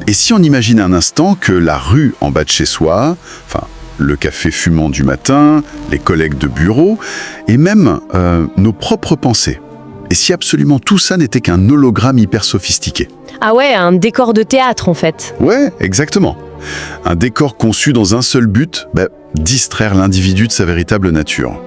Et si on imagine un instant que la rue en bas de chez soi, enfin, le café fumant du matin, les collègues de bureau, et même nos propres pensées. Et si absolument tout ça n'était qu'un hologramme hyper sophistiqué? Ah ouais, un décor de théâtre en fait. Ouais, exactement. Un décor conçu dans un seul but, distraire l'individu de sa véritable nature.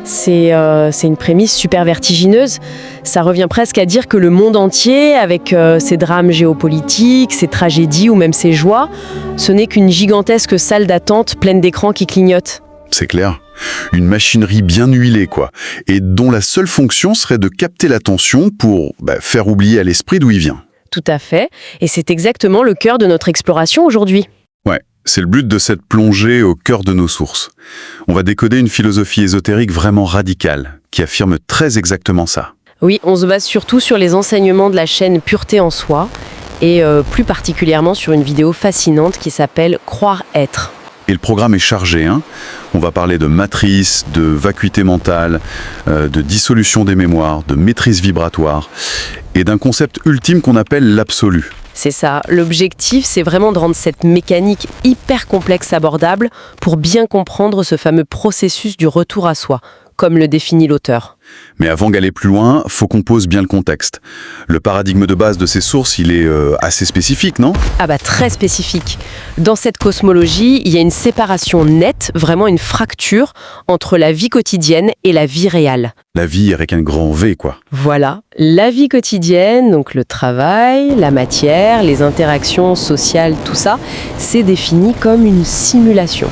C'est une prémisse super vertigineuse. Ça revient presque à dire que le monde entier, avec ses drames géopolitiques, ses tragédies ou même ses joies, ce n'est qu'une gigantesque salle d'attente pleine d'écrans qui clignotent. C'est clair. Une machinerie bien huilée, quoi. Et dont la seule fonction serait de capter l'attention pour faire oublier à l'esprit d'où il vient. Tout à fait. Et c'est exactement le cœur de notre exploration aujourd'hui. Ouais, c'est le but de cette plongée au cœur de nos sources. On va décoder une philosophie ésotérique vraiment radicale, qui affirme très exactement ça. Oui, on se base surtout sur les enseignements de la chaîne Pureté en Soi, et plus particulièrement sur une vidéo fascinante qui s'appelle « Croire être ». Et le programme est chargé, hein. On va parler de matrice, de vacuité mentale, de dissolution des mémoires, de maîtrise vibratoire, et d'un concept ultime qu'on appelle l'absolu. C'est ça. L'objectif, c'est vraiment de rendre cette mécanique hyper complexe abordable pour bien comprendre ce fameux processus du retour à soi, comme le définit l'auteur. Mais avant d'aller plus loin, faut qu'on pose bien le contexte. Le paradigme de base de ces sources, il est assez spécifique, non? Ah très spécifique. Dans cette cosmologie, il y a une séparation nette, vraiment une fracture, entre la vie quotidienne et la vie réelle. La vie avec un grand V, quoi. Voilà, la vie quotidienne, donc le travail, la matière, les interactions sociales, tout ça, c'est défini comme une simulation.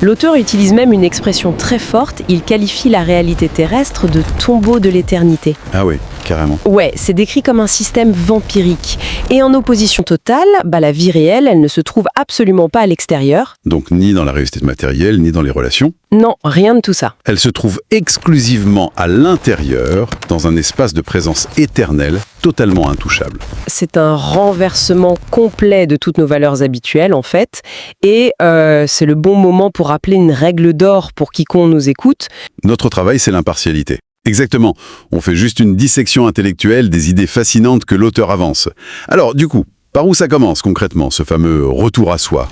L'auteur utilise même une expression très forte, il qualifie la réalité terrestre de tombeau de l'éternité. Ah oui, carrément. Ouais, c'est décrit comme un système vampirique. Et en opposition totale, la vie réelle, elle ne se trouve absolument pas à l'extérieur. Donc ni dans la réalité matérielle, ni dans les relations. Non, rien de tout ça. Elle se trouve exclusivement à l'intérieur, dans un espace de présence éternelle, totalement intouchable. C'est un renversement complet de toutes nos valeurs habituelles, en fait. Et c'est le bon moment pour rappeler une règle d'or pour quiconque nous écoute. Notre travail, c'est l'impartialité. Exactement. On fait juste une dissection intellectuelle des idées fascinantes que l'auteur avance. Alors, du coup, par où ça commence concrètement, ce fameux retour à soi?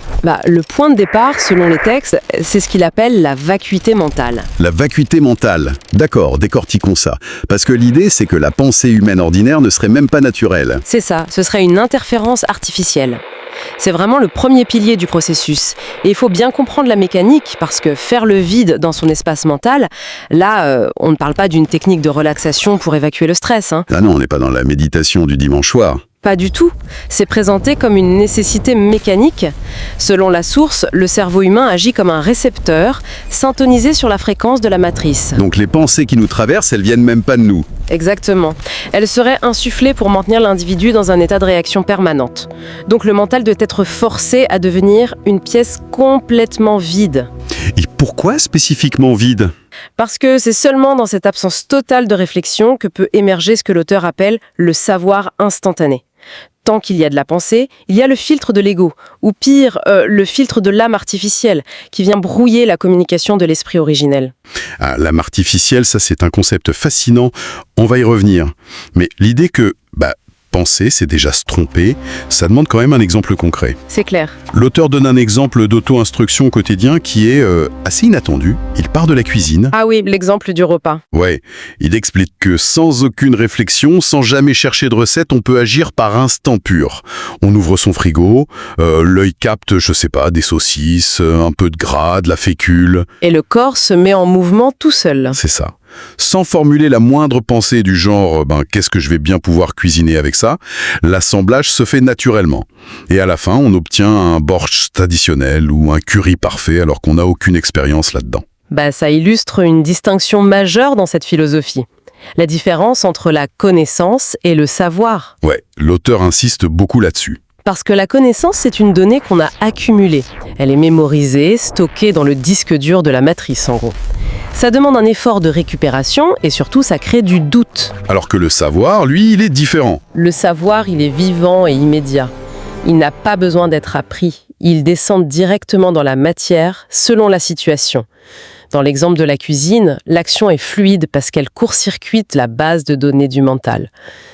Le point de départ, selon les textes, c'est ce qu'il appelle la vacuité mentale. La vacuité mentale. D'accord, décortiquons ça. Parce que l'idée, c'est que la pensée humaine ordinaire ne serait même pas naturelle. C'est ça, ce serait une interférence artificielle. C'est vraiment le premier pilier du processus. Et il faut bien comprendre la mécanique, parce que faire le vide dans son espace mental, là, on ne parle pas d'une technique de relaxation pour évacuer le stress. Ah non, on n'est pas dans la méditation du dimanche soir. Pas du tout. C'est présenté comme une nécessité mécanique. Selon la source, le cerveau humain agit comme un récepteur, syntonisé sur la fréquence de la matrice. Donc les pensées qui nous traversent, elles viennent même pas de nous. Exactement. Elles seraient insufflées pour maintenir l'individu dans un état de réaction permanente. Donc le mental doit être forcé à devenir une pièce complètement vide. Et pourquoi spécifiquement vide ? Parce que c'est seulement dans cette absence totale de réflexion que peut émerger ce que l'auteur appelle le savoir instantané. Tant qu'il y a de la pensée, il y a le filtre de l'ego, ou pire, le filtre de l'âme artificielle, qui vient brouiller la communication de l'esprit originel. Ah, l'âme artificielle, ça c'est un concept fascinant, on va y revenir. Mais l'idée que, penser, c'est déjà se tromper, ça demande quand même un exemple concret. C'est clair. L'auteur donne un exemple d'auto-instruction au quotidien qui est assez inattendu. Il part de la cuisine. Ah oui, l'exemple du repas. Ouais, il explique que sans aucune réflexion, sans jamais chercher de recette, on peut agir par instinct pur. On ouvre son frigo, l'œil capte, je sais pas, des saucisses, un peu de gras, de la fécule. Et le corps se met en mouvement tout seul. C'est ça. Sans formuler la moindre pensée du genre « qu'est-ce que je vais bien pouvoir cuisiner avec ça ?», l'assemblage se fait naturellement. Et à la fin, on obtient un borscht traditionnel ou un curry parfait alors qu'on n'a aucune expérience là-dedans. Ça illustre une distinction majeure dans cette philosophie. La différence entre la connaissance et le savoir. Ouais, l'auteur insiste beaucoup là-dessus. Parce que la connaissance, c'est une donnée qu'on a accumulée. Elle est mémorisée, stockée dans le disque dur de la matrice, en gros. Ça demande un effort de récupération et surtout, ça crée du doute. Alors que le savoir, lui, il est différent. Le savoir, il est vivant et immédiat. Il n'a pas besoin d'être appris. Il descend directement dans la matière, selon la situation. Dans l'exemple de la cuisine, l'action est fluide parce qu'elle court-circuite la base de données du mental.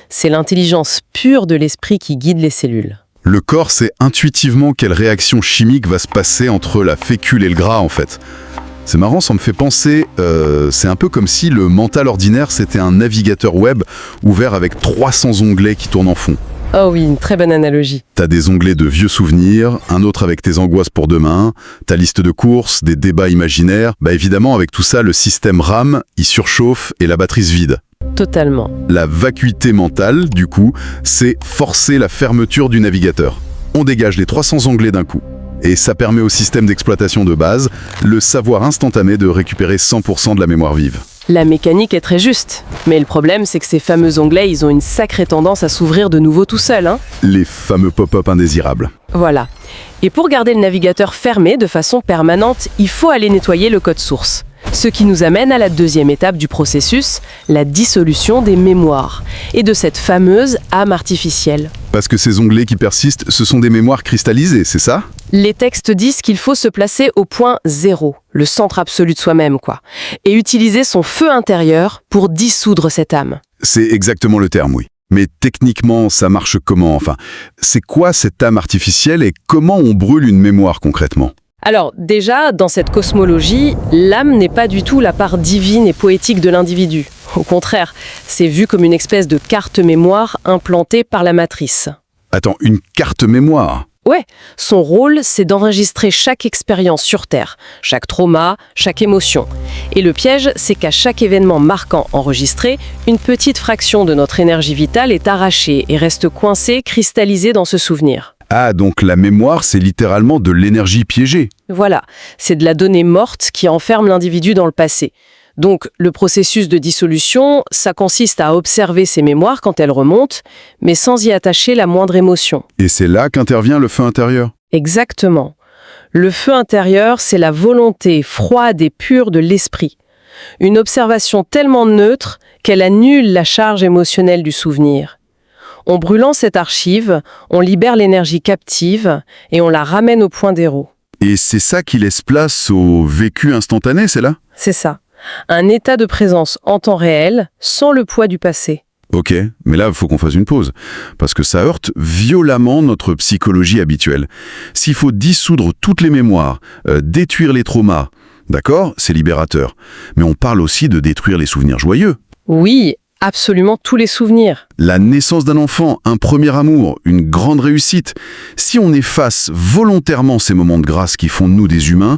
C'est l'intelligence pure de l'esprit qui guide les cellules. Le corps sait intuitivement quelle réaction chimique va se passer entre la fécule et le gras, en fait. C'est marrant, ça me fait penser, c'est un peu comme si le mental ordinaire, c'était un navigateur web ouvert avec 300 onglets qui tournent en fond. Oh oui, une très bonne analogie. T'as des onglets de vieux souvenirs, un autre avec tes angoisses pour demain, ta liste de courses, des débats imaginaires. Bah évidemment, avec tout ça, le système RAM, il surchauffe et la batterie se vide. Totalement. La vacuité mentale, du coup, c'est forcer la fermeture du navigateur. On dégage les 300 onglets d'un coup. Et ça permet au système d'exploitation de base le savoir instantané de récupérer 100% de la mémoire vive. La mécanique est très juste. Mais le problème, c'est que ces fameux onglets, ils ont une sacrée tendance à s'ouvrir de nouveau tout seuls, hein. Les fameux pop-up indésirables. Voilà. Et pour garder le navigateur fermé de façon permanente, il faut aller nettoyer le code source. Ce qui nous amène à la deuxième étape du processus, la dissolution des mémoires, et de cette fameuse âme artificielle. Parce que ces onglets qui persistent, ce sont des mémoires cristallisées, c'est ça ? Les textes disent qu'il faut se placer au point zéro, le centre absolu de soi-même, quoi, et utiliser son feu intérieur pour dissoudre cette âme. C'est exactement le terme, oui. Mais techniquement, ça marche comment ? Enfin, c'est quoi cette âme artificielle et comment on brûle une mémoire concrètement ? Alors déjà, dans cette cosmologie, l'âme n'est pas du tout la part divine et poétique de l'individu. Au contraire, c'est vu comme une espèce de carte mémoire implantée par la matrice. Attends, une carte mémoire ? Ouais, son rôle, c'est d'enregistrer chaque expérience sur Terre, chaque trauma, chaque émotion. Et le piège, c'est qu'à chaque événement marquant enregistré, une petite fraction de notre énergie vitale est arrachée et reste coincée, cristallisée dans ce souvenir. Ah, donc la mémoire, c'est littéralement de l'énergie piégée. Voilà, c'est de la donnée morte qui enferme l'individu dans le passé. Donc, le processus de dissolution, ça consiste à observer ces mémoires quand elles remontent, mais sans y attacher la moindre émotion. Et c'est là qu'intervient le feu intérieur. Exactement. Le feu intérieur, c'est la volonté froide et pure de l'esprit. Une observation tellement neutre qu'elle annule la charge émotionnelle du souvenir. En brûlant cette archive, on libère l'énergie captive et on la ramène au point zéro. Et c'est ça qui laisse place au vécu instantané, c'est là ? C'est ça. Un état de présence en temps réel, sans le poids du passé. Ok, mais là, il faut qu'on fasse une pause, parce que ça heurte violemment notre psychologie habituelle. S'il faut dissoudre toutes les mémoires, détruire les traumas, d'accord, c'est libérateur. Mais on parle aussi de détruire les souvenirs joyeux. Oui, absolument tous les souvenirs. La naissance d'un enfant, un premier amour, une grande réussite. Si on efface volontairement ces moments de grâce qui font de nous des humains,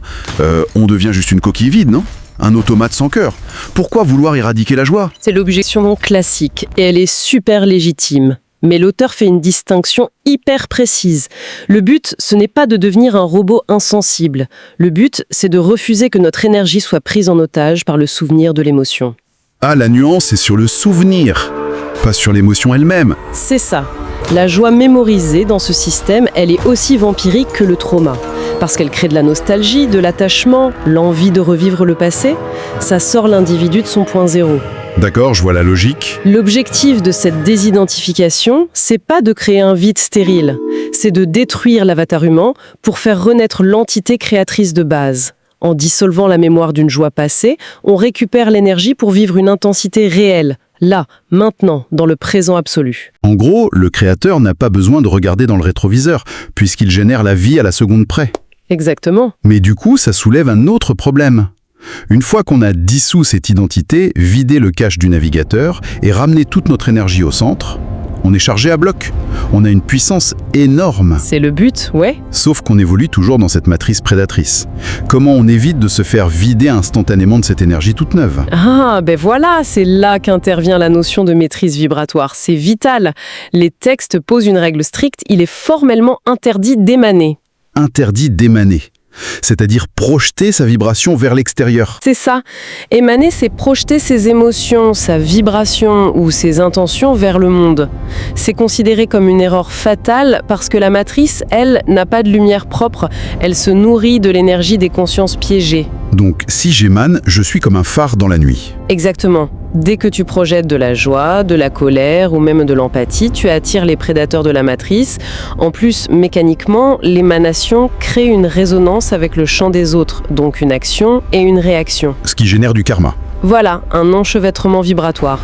on devient juste une coquille vide, non ? Un automate sans cœur. Pourquoi vouloir éradiquer la joie ? C'est l'objection classique et elle est super légitime. Mais l'auteur fait une distinction hyper précise. Le but, ce n'est pas de devenir un robot insensible. Le but, c'est de refuser que notre énergie soit prise en otage par le souvenir de l'émotion. Ah, la nuance est sur le souvenir, pas sur l'émotion elle-même. C'est ça. La joie mémorisée dans ce système, elle est aussi vampirique que le trauma. Parce qu'elle crée de la nostalgie, de l'attachement, l'envie de revivre le passé. Ça sort l'individu de son point zéro. D'accord, je vois la logique. L'objectif de cette désidentification, c'est pas de créer un vide stérile. C'est de détruire l'avatar humain pour faire renaître l'entité créatrice de base. En dissolvant la mémoire d'une joie passée, on récupère l'énergie pour vivre une intensité réelle. Là, maintenant, dans le présent absolu. En gros, le créateur n'a pas besoin de regarder dans le rétroviseur, puisqu'il génère la vie à la seconde près. Exactement. Mais du coup, ça soulève un autre problème. Une fois qu'on a dissous cette identité, vidé le cache du navigateur et ramené toute notre énergie au centre, on est chargé à bloc. On a une puissance énorme. C'est le but, ouais. Sauf qu'on évolue toujours dans cette matrice prédatrice. Comment on évite de se faire vider instantanément de cette énergie toute neuve ? Ah, ben voilà, c'est là qu'intervient la notion de maîtrise vibratoire. C'est vital. Les textes posent une règle stricte, il est formellement interdit d'émaner. Interdit d'émaner. C'est-à-dire projeter sa vibration vers l'extérieur. C'est ça. Émaner, c'est projeter ses émotions, sa vibration ou ses intentions vers le monde. C'est considéré comme une erreur fatale parce que la matrice, elle, n'a pas de lumière propre. Elle se nourrit de l'énergie des consciences piégées. Donc, si j'émane, je suis comme un phare dans la nuit. Exactement. Dès que tu projettes de la joie, de la colère ou même de l'empathie, tu attires les prédateurs de la matrice. En plus, mécaniquement, l'émanation crée une résonance avec le champ des autres, donc une action et une réaction. Ce qui génère du karma. Voilà, un enchevêtrement vibratoire.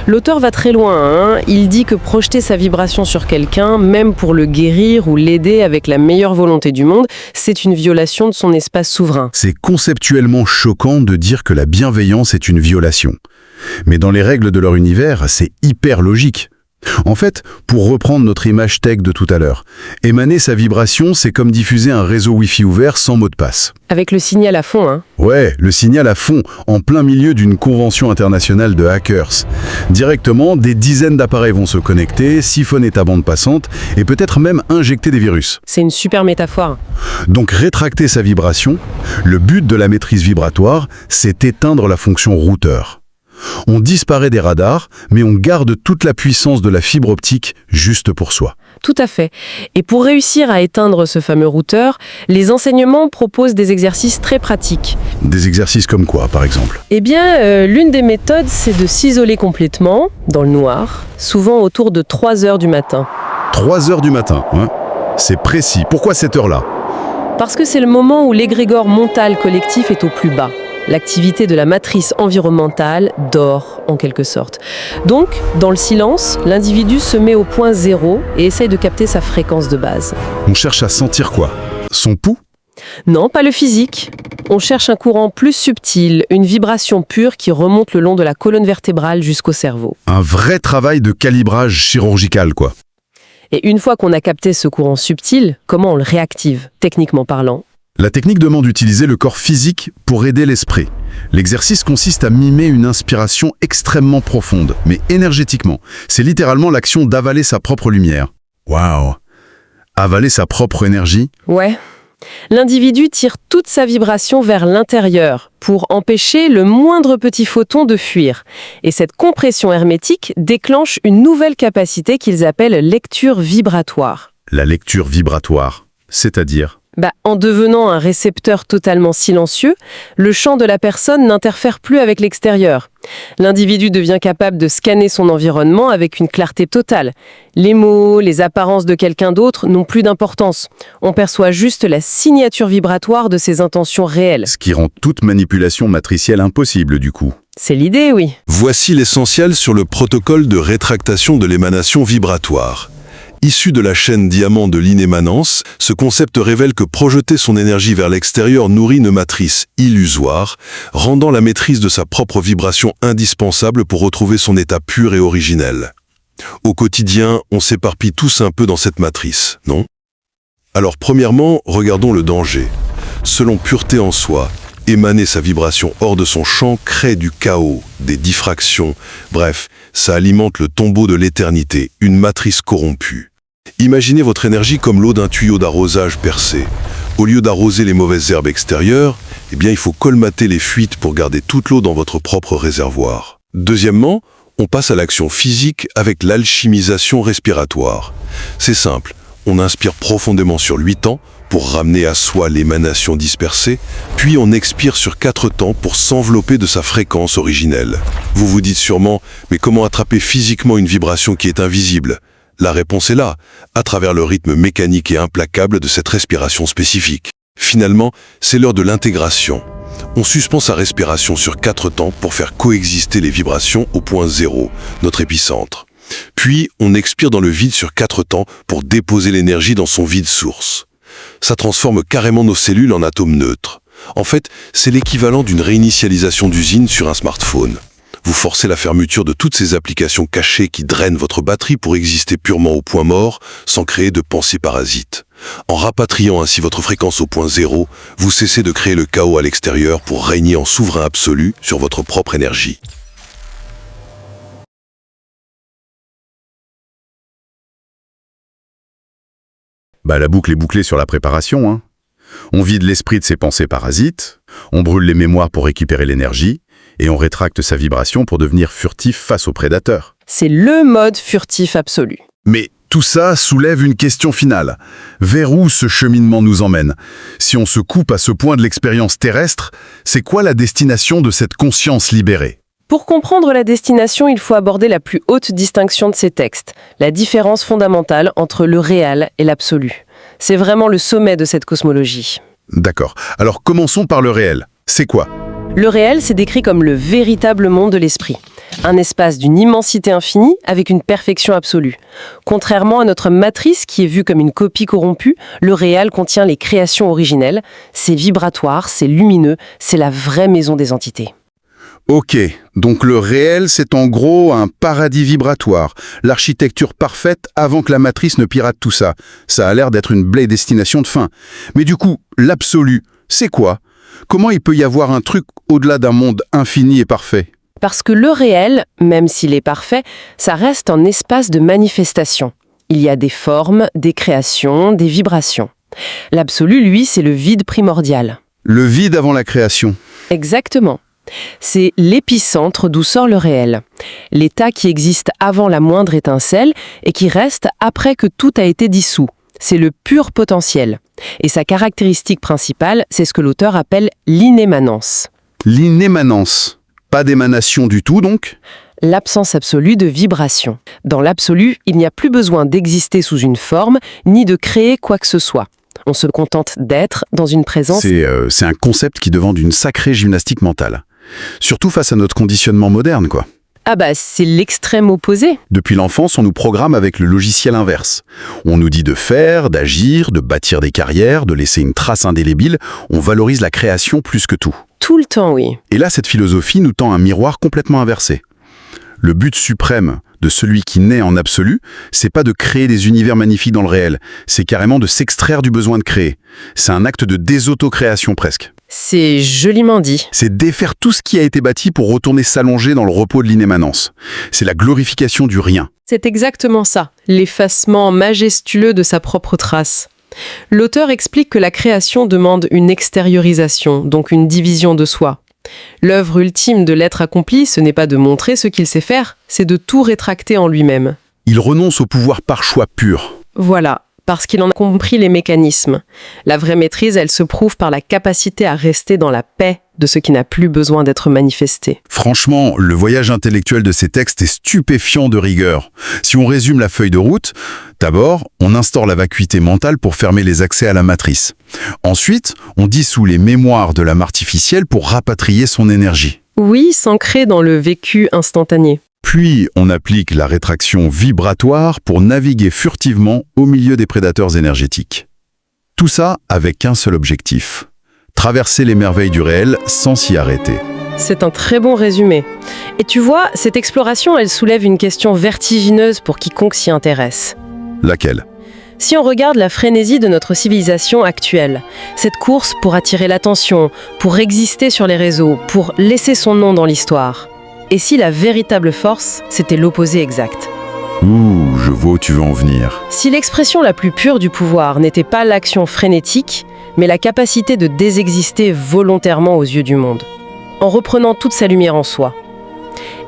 L'auteur va très loin, hein. Il dit que projeter sa vibration sur quelqu'un, même pour le guérir ou l'aider avec la meilleure volonté du monde, c'est une violation de son espace souverain. C'est conceptuellement choquant de dire que la bienveillance est une violation. Mais dans les règles de leur univers, c'est hyper logique. En fait, pour reprendre notre image tech de tout à l'heure, émaner sa vibration, c'est comme diffuser un réseau Wi-Fi ouvert sans mot de passe. Avec le signal à fond, hein. Ouais, le signal à fond, en plein milieu d'une convention internationale de hackers. Directement, des dizaines d'appareils vont se connecter, siphonner ta bande passante et peut-être même injecter des virus. C'est une super métaphore. Donc rétracter sa vibration, le but de la maîtrise vibratoire, c'est éteindre la fonction routeur. On disparaît des radars, mais on garde toute la puissance de la fibre optique juste pour soi. Tout à fait. Et pour réussir à éteindre ce fameux routeur, les enseignements proposent des exercices très pratiques. Des exercices comme quoi, par exemple? Eh bien, l'une des méthodes, c'est de s'isoler complètement, dans le noir, souvent autour de 3 heures du matin. 3 heures du matin, hein? C'est précis. Pourquoi cette heure-là? Parce que c'est le moment où l'égrégore mental collectif est au plus bas. L'activité de la matrice environnementale dort, en quelque sorte. Donc, dans le silence, l'individu se met au point zéro et essaye de capter sa fréquence de base. On cherche à sentir quoi? Son pouls? Non, pas le physique. On cherche un courant plus subtil, une vibration pure qui remonte le long de la colonne vertébrale jusqu'au cerveau. Un vrai travail de calibrage chirurgical, quoi. Et une fois qu'on a capté ce courant subtil, comment on le réactive, techniquement parlant ? La technique demande d'utiliser le corps physique pour aider l'esprit. L'exercice consiste à mimer une inspiration extrêmement profonde, mais énergétiquement. C'est littéralement l'action d'avaler sa propre lumière. Waouh! Avaler sa propre énergie? Ouais. L'individu tire toute sa vibration vers l'intérieur pour empêcher le moindre petit photon de fuir. Et cette compression hermétique déclenche une nouvelle capacité qu'ils appellent lecture vibratoire. La lecture vibratoire, c'est-à-dire? En devenant un récepteur totalement silencieux, le champ de la personne n'interfère plus avec l'extérieur. L'individu devient capable de scanner son environnement avec une clarté totale. Les mots, les apparences de quelqu'un d'autre n'ont plus d'importance. On perçoit juste la signature vibratoire de ses intentions réelles. Ce qui rend toute manipulation matricielle impossible, du coup. C'est l'idée, oui. Voici l'essentiel sur le protocole de rétractation de l'émanation vibratoire. Issu de la chaîne diamant de l'inémanence, ce concept révèle que projeter son énergie vers l'extérieur nourrit une matrice illusoire, rendant la maîtrise de sa propre vibration indispensable pour retrouver son état pur et originel. Au quotidien, on s'éparpille tous un peu dans cette matrice, non? Alors premièrement, regardons le danger. Selon Pureté en Soi, émaner sa vibration hors de son champ crée du chaos, des diffractions, bref, ça alimente le tombeau de l'éternité, une matrice corrompue. Imaginez votre énergie comme l'eau d'un tuyau d'arrosage percé. Au lieu d'arroser les mauvaises herbes extérieures, il faut colmater les fuites pour garder toute l'eau dans votre propre réservoir. Deuxièmement, on passe à l'action physique avec l'alchimisation respiratoire. C'est simple, on inspire profondément sur 8 temps pour ramener à soi l'émanation dispersée, puis on expire sur 4 temps pour s'envelopper de sa fréquence originelle. Vous vous dites sûrement, mais comment attraper physiquement une vibration qui est invisible ? La réponse est là, à travers le rythme mécanique et implacable de cette respiration spécifique. Finalement, c'est l'heure de l'intégration. On suspend sa respiration sur 4 temps pour faire coexister les vibrations au point zéro, notre épicentre. Puis, on expire dans le vide sur 4 temps pour déposer l'énergie dans son vide source. Ça transforme carrément nos cellules en atomes neutres. En fait, c'est l'équivalent d'une réinitialisation d'usine sur un smartphone. Vous forcez la fermeture de toutes ces applications cachées qui drainent votre batterie pour exister purement au point mort, sans créer de pensée parasite. En rapatriant ainsi votre fréquence au point zéro, vous cessez de créer le chaos à l'extérieur pour régner en souverain absolu sur votre propre énergie. La boucle est bouclée sur la préparation, hein. On vide l'esprit de ses pensées parasites, on brûle les mémoires pour récupérer l'énergie, et on rétracte sa vibration pour devenir furtif face aux prédateurs. C'est le mode furtif absolu. Mais tout ça soulève une question finale. Vers où ce cheminement nous emmène? Si on se coupe à ce point de l'expérience terrestre, c'est quoi la destination de cette conscience libérée? Pour comprendre la destination, il faut aborder la plus haute distinction de ces textes, la différence fondamentale entre le réel et l'absolu. C'est vraiment le sommet de cette cosmologie. D'accord. Alors commençons par le réel. C'est quoi? Le réel, c'est décrit comme le véritable monde de l'esprit. Un espace d'une immensité infinie avec une perfection absolue. Contrairement à notre matrice qui est vue comme une copie corrompue, le réel contient les créations originelles. C'est vibratoire, c'est lumineux, c'est la vraie maison des entités. Ok, donc le réel, c'est en gros un paradis vibratoire, l'architecture parfaite avant que la matrice ne pirate tout ça. Ça a l'air d'être une belle destination de fin. Mais du coup, l'absolu, c'est quoi? Comment il peut y avoir un truc au-delà d'un monde infini et parfait? Parce que le réel, même s'il est parfait, ça reste un espace de manifestation. Il y a des formes, des créations, des vibrations. L'absolu, lui, c'est le vide primordial. Le vide avant la création. Exactement. C'est l'épicentre d'où sort le réel. L'état qui existe avant la moindre étincelle et qui reste après que tout a été dissous. C'est le pur potentiel. Et sa caractéristique principale, c'est ce que l'auteur appelle l'inémanence. L'inémanence. Pas d'émanation du tout, donc? L'absence absolue de vibration. Dans l'absolu, il n'y a plus besoin d'exister sous une forme, ni de créer quoi que ce soit. On se contente d'être dans une présence... C'est un concept qui demande une sacrée gymnastique mentale. Surtout face à notre conditionnement moderne, quoi. Ah bah, c'est l'extrême opposé. Depuis l'enfance, on nous programme avec le logiciel inverse. On nous dit de faire, d'agir, de bâtir des carrières, de laisser une trace indélébile. On valorise la création plus que tout. Tout le temps, oui. Et là, cette philosophie nous tend un miroir complètement inversé. Le but suprême de celui qui naît en absolu, c'est pas de créer des univers magnifiques dans le réel, c'est carrément de s'extraire du besoin de créer. C'est un acte de désautocréation presque. C'est joliment dit. C'est défaire tout ce qui a été bâti pour retourner s'allonger dans le repos de l'inémanence. C'est la glorification du rien. C'est exactement ça, l'effacement majestueux de sa propre trace. L'auteur explique que la création demande une extériorisation, donc une division de soi. L'œuvre ultime de l'être accompli, ce n'est pas de montrer ce qu'il sait faire, c'est de tout rétracter en lui-même. Il renonce au pouvoir par choix pur. Voilà, parce qu'il en a compris les mécanismes. La vraie maîtrise, elle se prouve par la capacité à rester dans la paix de ce qui n'a plus besoin d'être manifesté. Franchement, le voyage intellectuel de ces textes est stupéfiant de rigueur. Si on résume la feuille de route, d'abord, on instaure la vacuité mentale pour fermer les accès à la matrice. Ensuite, on dissout les mémoires de l'âme artificielle pour rapatrier son énergie. Oui, s'ancrer dans le vécu instantané. Puis, on applique la rétraction vibratoire pour naviguer furtivement au milieu des prédateurs énergétiques. Tout ça avec un seul objectif: traverser les merveilles du réel sans s'y arrêter. C'est un très bon résumé. Et tu vois, cette exploration, elle soulève une question vertigineuse pour quiconque s'y intéresse. Laquelle? Si on regarde la frénésie de notre civilisation actuelle, cette course pour attirer l'attention, pour exister sur les réseaux, pour laisser son nom dans l'histoire, et si la véritable force, c'était l'opposé exact? Ouh, je vois où tu veux en venir. Si l'expression la plus pure du pouvoir n'était pas l'action frénétique, mais la capacité de désexister volontairement aux yeux du monde, en reprenant toute sa lumière en soi.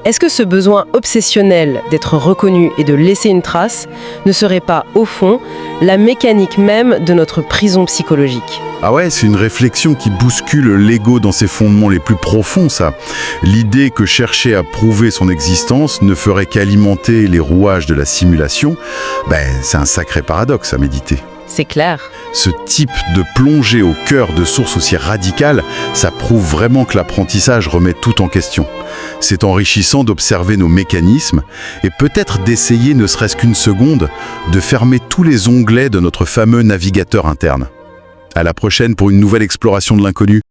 Est-ce que ce besoin obsessionnel d'être reconnu et de laisser une trace ne serait pas, au fond, la mécanique même de notre prison psychologique ? Ah ouais, c'est une réflexion qui bouscule l'ego dans ses fondements les plus profonds, ça. L'idée que chercher à prouver son existence ne ferait qu'alimenter les rouages de la simulation, c'est un sacré paradoxe à méditer. C'est clair. Ce type de plongée au cœur de sources aussi radicales, ça prouve vraiment que l'apprentissage remet tout en question. C'est enrichissant d'observer nos mécanismes et peut-être d'essayer, ne serait-ce qu'une seconde, de fermer tous les onglets de notre fameux navigateur interne. À la prochaine pour une nouvelle exploration de l'inconnu.